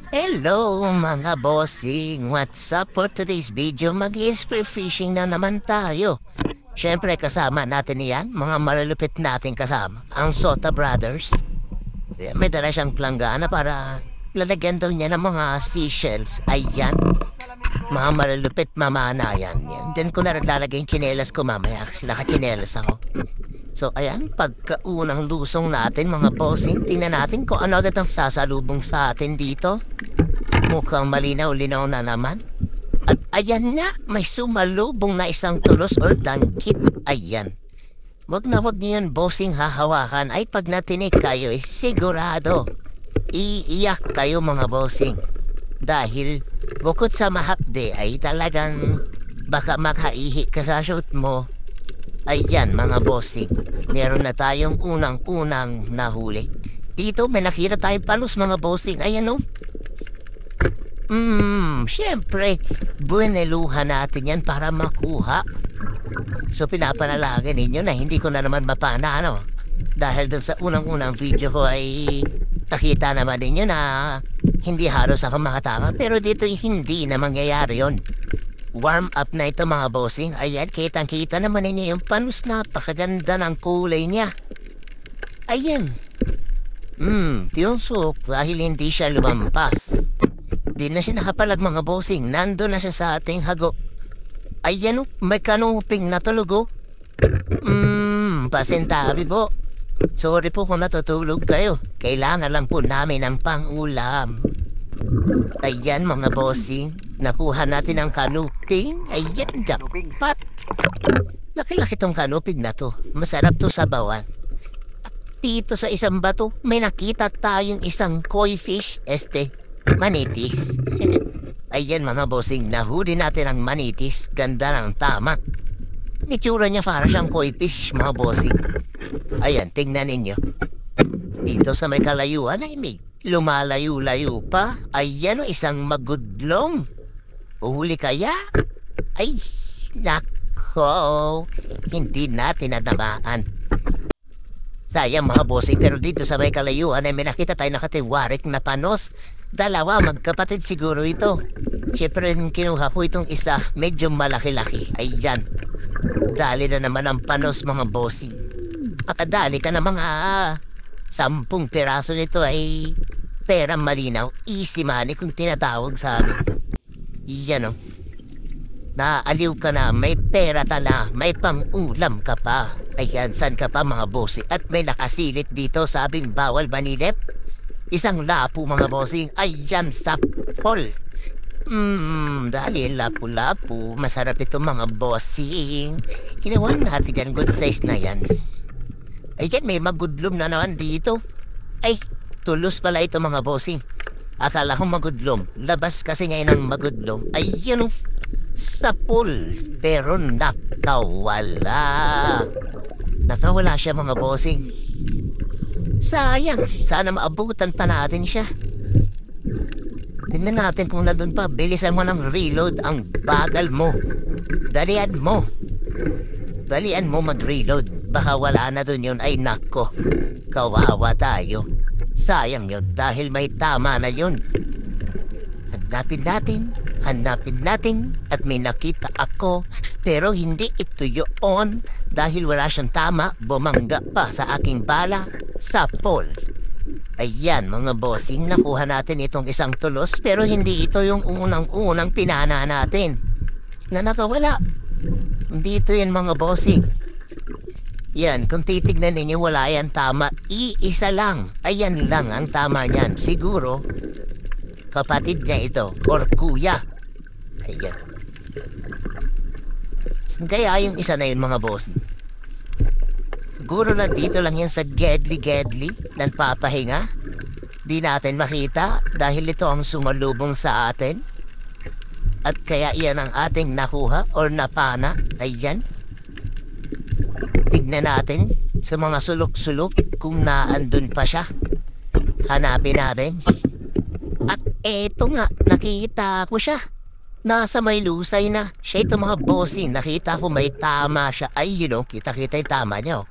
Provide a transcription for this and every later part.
Hello mga bossing! What's up for today's video? Mag-spear fishing na naman tayo. Siyempre kasama natin yan, mga malulupit nating kasama, ang Sota Brothers. May dala siyang planggana para lalagyan daw niya ng mga seashells. Ayan, mga malulupit mamana yan. Then ko na rin lalagay yung chinelas ko mamaya kasi naka-chinelas ako. So ayan, pagkaunang lusong natin mga bossing, tingnan natin kung ano agad ang sasalubong sa atin dito. Mukhang malinaw-linaw na naman. At ayan na, may sumalubong na isang tulos or dangkit. Ayan. Wag niyo yan bossing hahawakan, ay pag natinik kayo sigurado iiyak kayo mga bossing. Dahil bukod sa mahapde ay talagang baka makaihi ka sa shoot mo. Ayan mga bossing, meron na tayong unang-unang nahuli. Dito may nakita tayong panos mga bossing. Ayan o. Siyempre, buweneluhan natin yan para makuha. So pinapanalangin ninyo na hindi ko na naman mapana ano. Dahil dun sa unang-unang video ko ay nakita naman ninyo na hindi halos ako makatama. Pero dito hindi na mangyayari yon. Warm up na ito mga bossing. Ayan, kitang-kita naman ninyo yung panos. Napakaganda ng kulay niya. Ayan. Tiyonsok dahil hindi siya lumampas. Di na siya nakapalag mga bossing. Nando na siya sa ating hago. Ayan o, may kanuping natulog o. Pasintabi po. Sorry po kung natutulog kayo. Kailangan lang po namin ng pang-ulam. Ayan mga bossing, nakuha natin ang kanuping. Ayan, dapat. Laki-laki tong kanuping na to. Masarap to sa bawan. At dito sa isang bato, may nakita tayong isang koi fish. Manitis. Ayan mga bossing, nahuli natin ang manitis. Ganda ng tama. Itsura niya para siyang koi fish mga bossing. Ayan, tingnan ninyo. Dito sa may kalayuan ay may lumalayo-layo pa. Ayan o, isang magudlong. Uhuli kaya? Ay, nako. Hindi natin natamaan. Sayang mga bossing, pero dito sa may kalayuan ay may nakita tayo nakatiwarik na panos. Dalawa, magkapatid siguro ito. Siyempre kinuha ko itong isa, medyo malaki-laki. Ayan. Dali na naman ang panos mga bossing. Makadali ka na mga 10 piraso nito ay pera malinaw. Easy money kung tinatawag sa amin. Yan o. Naaliw ka na, may pera ka na, may pang-ulam ka pa. Ayan, saan ka pa mga bossing? At may nakasilit dito, sabing bawal manilip. Isang lapu mga bossing. Ayan, sa pol. Dahil lapu-lapu, masarap ito mga bossing. Ginawan natin yan, good size na yan. Ayan, may magudlom na naman dito. Ay, tulos pala ito mga bossing. Akala ko magudlom. Labas kasi ngayon ang magudlom. Ayan o, sa pool. Pero nakawala. Nakawala siya mga bossing. Sayang, sana maabutan pa natin siya. Tingnan natin kung nandun pa. Bilisan mo ng reload, ang bagal mo. Dalian mo. Dalian mo mag-reload. Baka wala na dun yun. Ay nako, kawawa tayo. Sayang yun dahil may tama na yun. Hanapin natin at may nakita ako. Pero hindi ito yun dahil wala siyang tama. Bumangga pa sa aking bala sa pole. Ayan mga bossing, nakuha natin itong isang tulos. Pero hindi ito yung unang-unang pinana natin na nakawala. Dito yan mga bossing. Yan, kung titignan ninyo wala yan tama. Iisa lang. Ayan lang ang tama niyan. Siguro kapatid niya ito or kuya. Ayan. Kaya yung isa na yun mga bossing. Siguro na dito lang yan sa gedli-gedli nagpapahinga. Di natin makita dahil ito ang sumalubong sa atin. At kaya iyan ang ating nakuha or napana. Ayan. Tignan natin sa mga sulok-sulok kung naandun pa siya. Hanapin natin. At eto nga, nakita ko siya. Nasa may lusay na. Siya ito mga bossing. Nakita ko may tama siya. Ay, kita-kita yung tama niyo.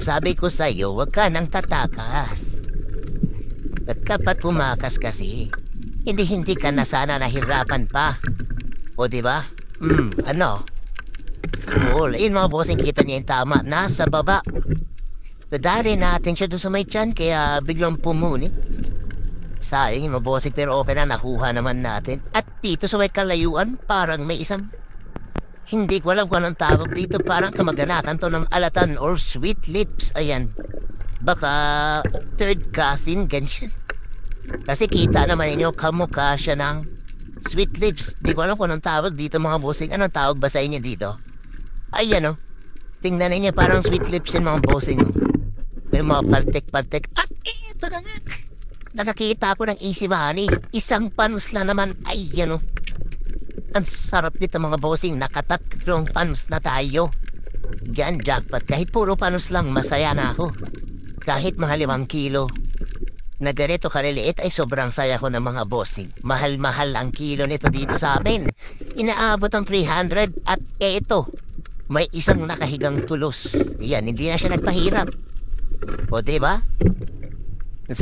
Sabi ko sa'yo, huwag ka nang tatakas. At kapag pumakas kasi, hindi ka na sana nahirapan pa. O diba? Ano? Cool. Yun mga bossing, kita niya yung tama. Nasa baba. Dadari natin siya doon sa may tiyan, kaya biglang pumuni. Sayang yung mga bossing, pero okay na, nakuha naman natin. At dito sa may kalayuan, parang may isang... Hindi ko alam kung anong tawag dito, parang kamag-anakan to ng alatan or sweet lips. Ayan. Baka third cousin, ganyan. Kasi kita naman ninyo, kamukha siya ng sweet lips. Di ko alam kung anong tawag dito mga bossing. Anong tawag ba sa inyo dito? Ayan o. Tingnan ninyo, parang sweet lips yung mga bossing. May mga paltek-paltek. At ito na nga. Nakakita ko ng easy money. Isang panus na naman. Ayan o. Ang sarap nito mga bossing. Nakatatlong panus na tayo. Yan, jackpot. Kahit puro panus lang, masaya na ako. Kahit mga 5 kilo na ganito kaliliit ay sobrang saya ko ng mga bossing. Mahal-mahal ang kilo nito dito sa amin. Inaabot ang 300 at eto, may isang nakahigang tulos. Yan, hindi na siya nagpahirap. O diba? Ang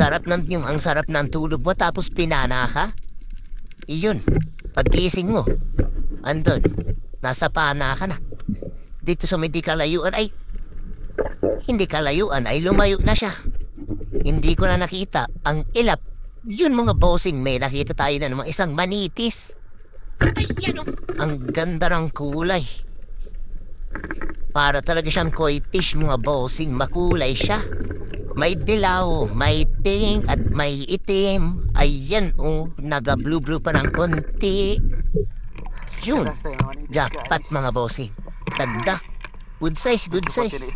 sarap ng tulog mo tapos pinana ka. Iyon, paggising mo, andun, nasa pana ka na. Dito sa hindi kalayuan ay lumayo na siya. Hindi ko na nakita ang ilap. Yun mga bossing, may nakita tayo na namang isang manitis. Ayan o, ang ganda ng kulay. Para talaga siyang koi fish mga bossing, makulay siya. May dilaw, may pink at may itim. Ayan o, naga-blue-blue pa ng konti. Yun, jackpot mga bossing. Ganda. Good size, good size.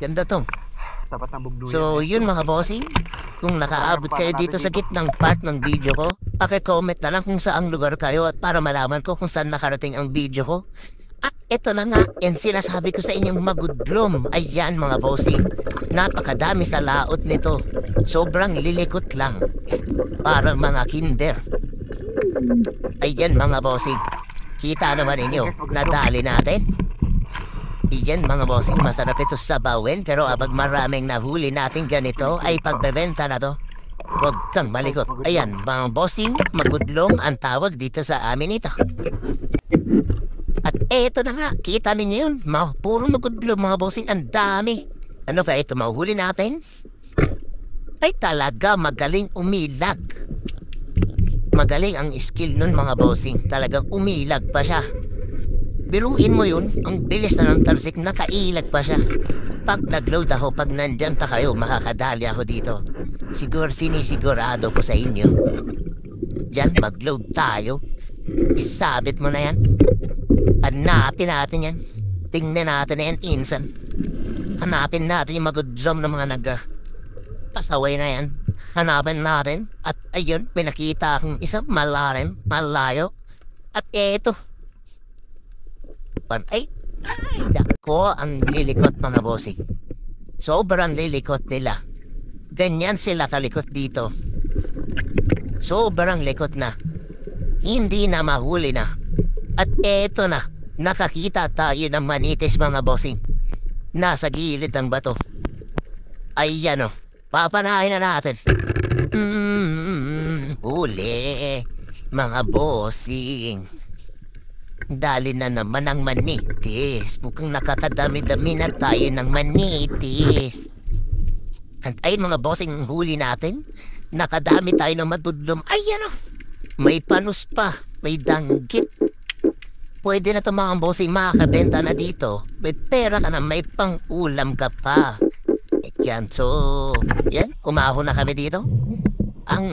Ganda to. So yun mga bossing, kung nakaabot kayo dito sa gitnang part ng video ko, paki-comment na lang kung saang lugar kayo at para malaman ko kung saan nakarating ang video ko. At eto na nga, and sinasabi ko sa inyong magudlom. Ayan mga bossing, napakadami sa laot nito. Sobrang lilikot lang. Parang mga kinder. Ayan mga bossing, kita naman ninyo, nadali natin. Iyan mga bossing, masarap ito sa bawin, pero abag maraming nahuli natin ganito ay pagbebenta na to. Huwag kang malikot. Ayan mga bossing, magudlom ang tawag dito sa amin ito. At eto na nga, kita ninyo yun, puro magudlom mga bossing, ang dami. Ano kaya ito mahuhuli natin? Ay talaga magaling umilag. Magaling ang skill nun mga bossing, talagang umilag pa siya. Biruin mo yun, ang bilis na ng talsik, nakailag pa siya. Pag nag-load ako, pag nandyan pa kayo, makakadali ako dito. Sinisigurado ko sa inyo. Diyan, mag-load tayo. Isabit mo na yan. Hanapin natin yan. Tingnan natin na yan, insan. Hanapin natin yung magudlom ng mga pasaway na yan. Hanapin natin. At ayun, may nakita akong isang malayo. At eto. Ay, dako, ang lilikot mga bossing. Sobrang lilikot nila. Ganyan sila kalikot dito. Sobrang likot na. Hindi na mahuli na. At eto na, nakakita tayo ng manitis mga bossing. Nasa gilid ng bato. Ayan o, papanahin na natin. Huli, mga bossing. Dali na naman ang manitis. Mukhang nakakadami-dami na tayo ng manitis. At ayun mga bossing, huli natin. Nakadami tayo ng madudlom. Ayan o, may panus pa, may danggit. Pwede na ito mga bossing, makakabenta na dito. May pera ka na, may pang-ulam ka pa. Yan, so, yan, umahon na kami dito. Ang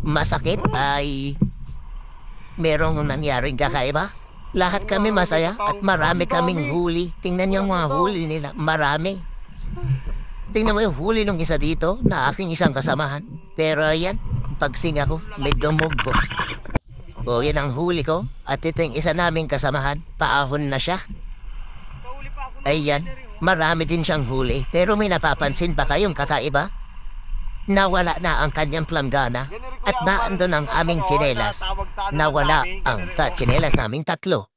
masakit ay merong nangyaring kakaiba. Lahat kami masaya at marami kaming huli. Tingnan niyo ang mga huli nila, marami. Tingnan mo yung huli ng isa dito na aking isang kasamahan. Pero yan, pagsinga ko, may dumugo. O yan ang huli ko. At ito yung isa naming kasamahan, paahon na siya. Ayan, marami din siyang huli. Pero may napapansin ba kayong kakaiba? Nawala na ang kanyang planggana at naandun ang aming tsinelas. Nawala ang tsinelas naming tatlo.